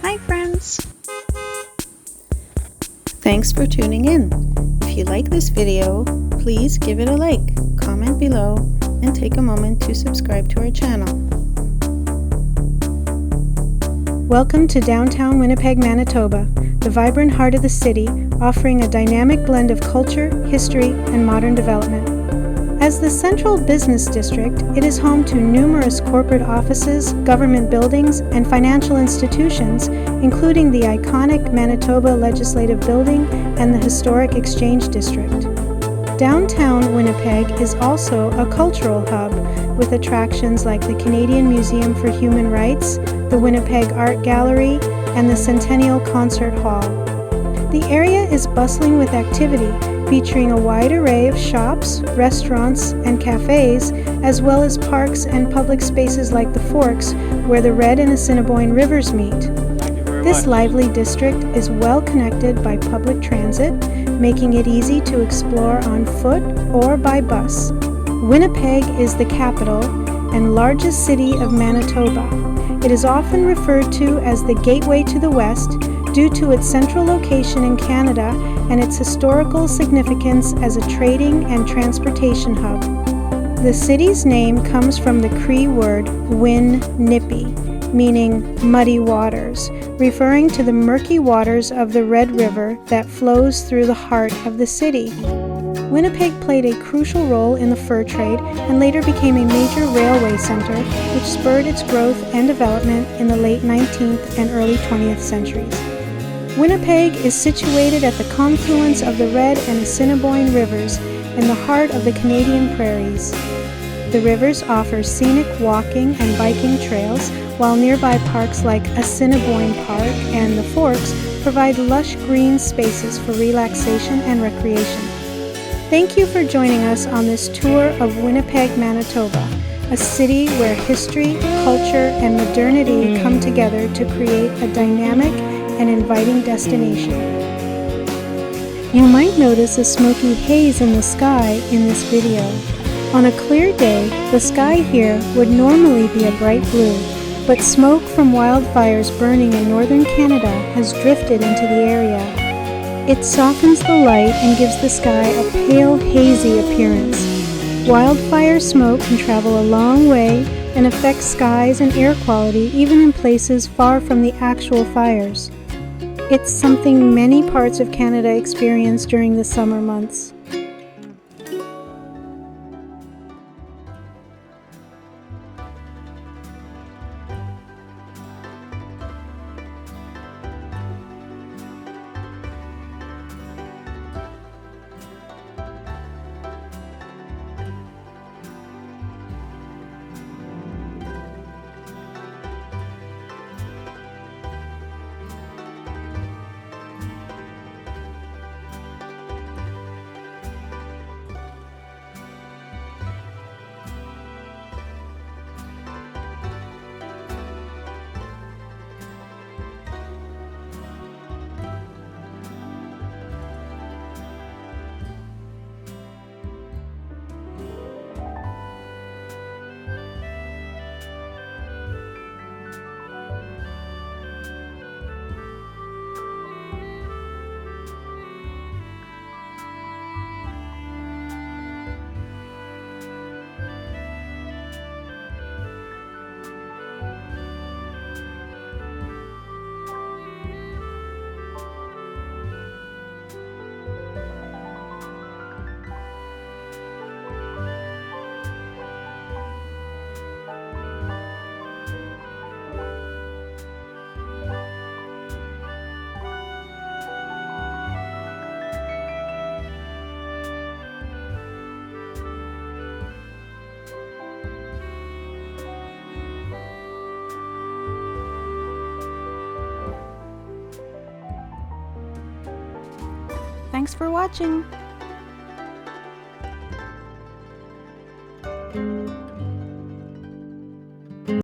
Hi friends! Thanks for tuning in. If you like this video, please give it a like, comment below, and take a moment to subscribe to our channel. Welcome to Downtown Winnipeg, Manitoba, the vibrant heart of the city, offering a dynamic blend of culture, history, and modern development. As the central business district, it is home to numerous corporate offices, government buildings, and financial institutions, including the iconic Manitoba Legislative Building and the historic Exchange District. Downtown Winnipeg is also a cultural hub, with attractions like the Canadian Museum for Human Rights, the Winnipeg Art Gallery, and the Centennial Concert Hall. The area is bustling with activity, featuring a wide array of shops, restaurants, and cafes, as well as parks and public spaces like the Forks, where the Red and Assiniboine rivers meet. This lively district is well connected by public transit, making it easy to explore on foot or by bus. Winnipeg is the capital and largest city of Manitoba. It is often referred to as the Gateway to the West due to its central location in Canada and its historical significance as a trading and transportation hub. The city's name comes from the Cree word Win Nipi, meaning muddy waters, referring to the murky waters of the Red River that flows through the heart of the city. Winnipeg played a crucial role in the fur trade and later became a major railway center, which spurred its growth and development in the late 19th and early 20th centuries. Winnipeg is situated at the confluence of the Red and Assiniboine rivers in the heart of the Canadian prairies. The rivers offer scenic walking and biking trails, while nearby parks like Assiniboine Park and the Forks provide lush green spaces for relaxation and recreation. Thank you for joining us on this tour of Winnipeg, Manitoba, a city where history, culture, and modernity come together to create a dynamic and inviting destination. You might notice a smoky haze in the sky in this video. On a clear day, the sky here would normally be a bright blue, but smoke from wildfires burning in northern Canada has drifted into the area. It softens the light and gives the sky a pale, hazy appearance. Wildfire smoke can travel a long way and affect skies and air quality even in places far from the actual fires. It's something many parts of Canada experience during the summer months. Thanks for watching!